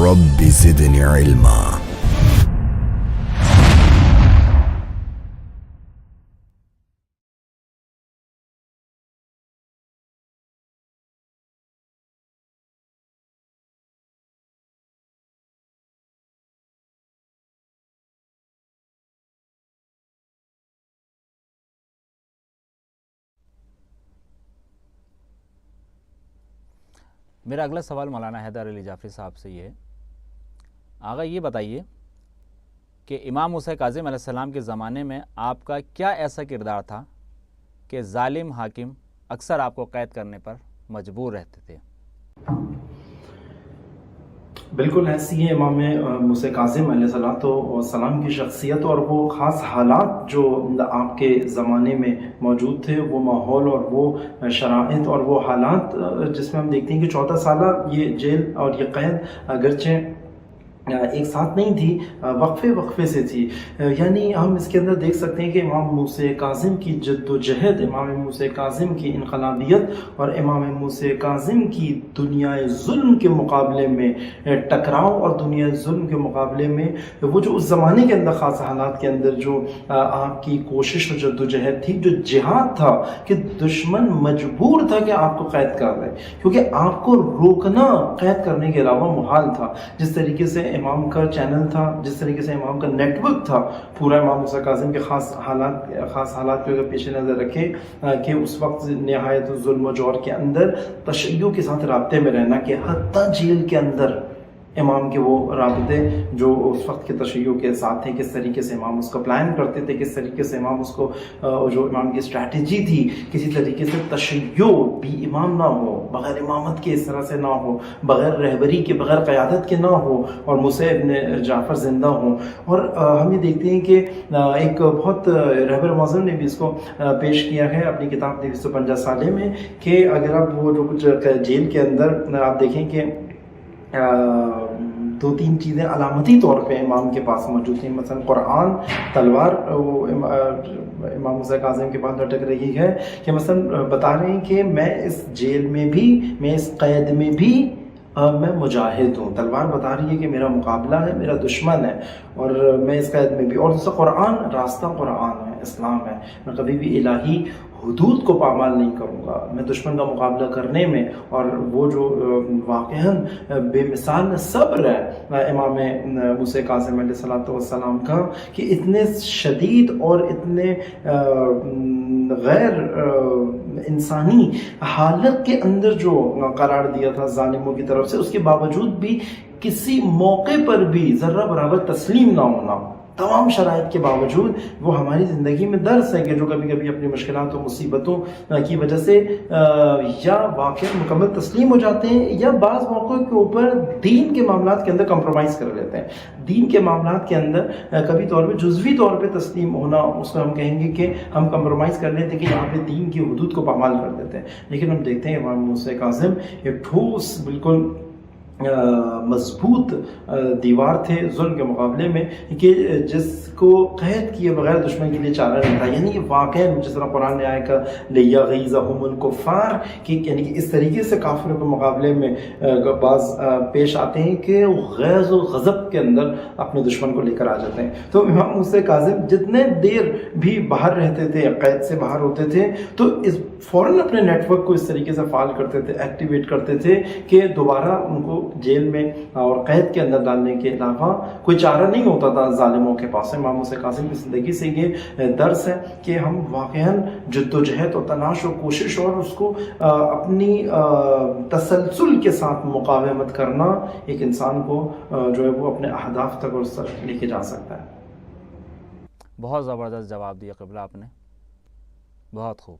رب زدنی علما. میرا اگلا سوال مولانا حیدر علی جعفری صاحب سے یہ ہے، آغا یہ بتائیے کہ امام موسیٰ کاظم علیہ السلام کے زمانے میں آپ کا کیا ایسا کردار تھا کہ ظالم حاکم اکثر آپ کو قید کرنے پر مجبور رہتے تھے؟ بالکل ایسی ہے امام موسیٰ کاظم علیہ السلام کی شخصیت اور وہ خاص حالات جو آپ کے زمانے میں موجود تھے، وہ ماحول اور وہ شرائط اور وہ حالات جس میں ہم دیکھتے ہیں کہ 14 سالہ یہ جیل اور یہ قید اگرچہ ایک ساتھ نہیں تھی، وقفے سے تھی. یعنی ہم اس کے اندر دیکھ سکتے ہیں کہ امام موسیٰ کاظم کی جد و جہد، امام موسیٰ کاظم کی انقلابیت اور امام موسیٰ کاظم کی دنیا ظلم کے مقابلے میں ٹکراؤ اور دنیا ظلم کے مقابلے میں وہ جو اس زمانے کے اندر خاص حالات کے اندر جو آپ کی کوشش اور جد و جہد تھی، جو جہاد تھا کہ دشمن مجبور تھا کہ آپ کو قید کر دے، کیونکہ آپ کو روکنا قید کرنے کے علاوہ محال تھا. جس طریقے سے امام کا چینل تھا، جس طریقے سے امام کا نیٹ ورک تھا، پورا امام موسیٰ کاظم کے خاص حالات کو اگر پیش نظر رکھیں کہ اس وقت نہایت ظلم و جور کے اندر تشیع کے ساتھ رابطے میں رہنا، کہ حتیٰ جیل کے اندر امام کے وہ رابطے جو اس وقت کے تشیع کے ساتھ تھے، کس طریقے سے امام اس کو پلان کرتے تھے، کس طریقے سے امام اس کو جو امام کی اسٹریٹجی تھی، کسی طریقے سے تشیع بھی امام نہ ہو، بغیر امامت کے اس طرح سے نہ ہو، بغیر رہبری کے، بغیر قیادت کے نہ ہو، اور موسیٰ ابن جعفر زندہ ہوں. اور ہم یہ دیکھتے ہیں کہ ایک بہت رہبر معظم نے بھی اس کو پیش کیا ہے اپنی کتاب 250 سالے میں، کہ اگر آپ وہ جو کچھ جیل کے اندر آپ دیکھیں کہ 2-3 چیزیں علامتی طور پہ امام کے پاس موجود ہیں، مثلا قرآن، تلوار امام موسیٰ کاظم کے پاس لٹک رہی ہے، کہ مثلا بتا رہے ہیں کہ میں اس جیل میں بھی، میں اس قید میں بھی میں مجاہد ہوں. تلوار بتا رہی ہے کہ میرا مقابلہ ہے، میرا دشمن ہے، اور میں اس قید میں بھی. اور دوسرا قرآن، راستہ قرآن ہے، اسلام ہے، میں کبھی بھی الہی حدود کو پامال نہیں کروں گا، میں دشمن کا مقابلہ کرنے میں. اور وہ جو واقعاً بے مثال صبر ہے امام موسیٰ کاظم علیہ السلام کا، کہ اتنے شدید اور اتنے غیر انسانی حالت کے اندر جو قرار دیا تھا ظالموں کی طرف سے، اس کے باوجود بھی کسی موقع پر بھی ذرہ برابر تسلیم نہ ہونا، تمام شرائط کے باوجود. وہ ہماری زندگی میں درس ہے کہ جو کبھی کبھی اپنی مشکلات و مصیبتوں کی وجہ سے یا واقعی مکمل تسلیم ہو جاتے ہیں، یا بعض موقعوں کے اوپر دین کے معاملات کے اندر کمپرومائز کر لیتے ہیں. دین کے معاملات کے اندر کبھی طور پہ جزوی طور پہ تسلیم ہونا، اس کو ہم کہیں گے کہ ہم کمپرومائز کر لیتے ہیں، کہ یہاں پہ دین کی حدود کو پامال کر دیتے ہیں. لیکن ہم دیکھتے ہیں امام موسیٰ کاظم ایک ٹھوس، بالکل مضبوط دیوار تھے ظلم کے مقابلے میں، کہ جس کو قید کیے بغیر دشمن کے لیے چارہ نہیں تھا. یعنی واقعا جس طرح قرآن نے آیا کہ لیغیظہم الکفار، کہ یعنی کہ اس طریقے سے کافروں کے مقابلے میں بعض پیش آتے ہیں کہ غیظ و غضب کے اندر اپنے دشمن کو لے کر آ جاتے ہیں. تو امام موسیٰ کاظم جتنے دیر بھی باہر رہتے تھے، قید سے باہر ہوتے تھے، تو اس فوراً اپنے نیٹ ورک کو اس طریقے سے فعال کرتے تھے، ایکٹیویٹ کرتے تھے، کہ دوبارہ ان کو جیل میں اور قید کے اندر ڈالنے کے علاوہ کوئی چارہ نہیں ہوتا تھا ظالموں کے پاس. امام موسیٰ کاظم کی زندگی سے یہ درس ہے کہ ہم واقعاً جد و جہد اور تلاش و کوشش اور اس کو اپنی تسلسل کے ساتھ مقاومت کرنا ایک انسان کو جو ہے وہ اپنے اہداف تک اور اس طرح لے کے جا سکتا ہے. بہت زبردست جواب دیا قبلہ آپ نے، بہت خوب.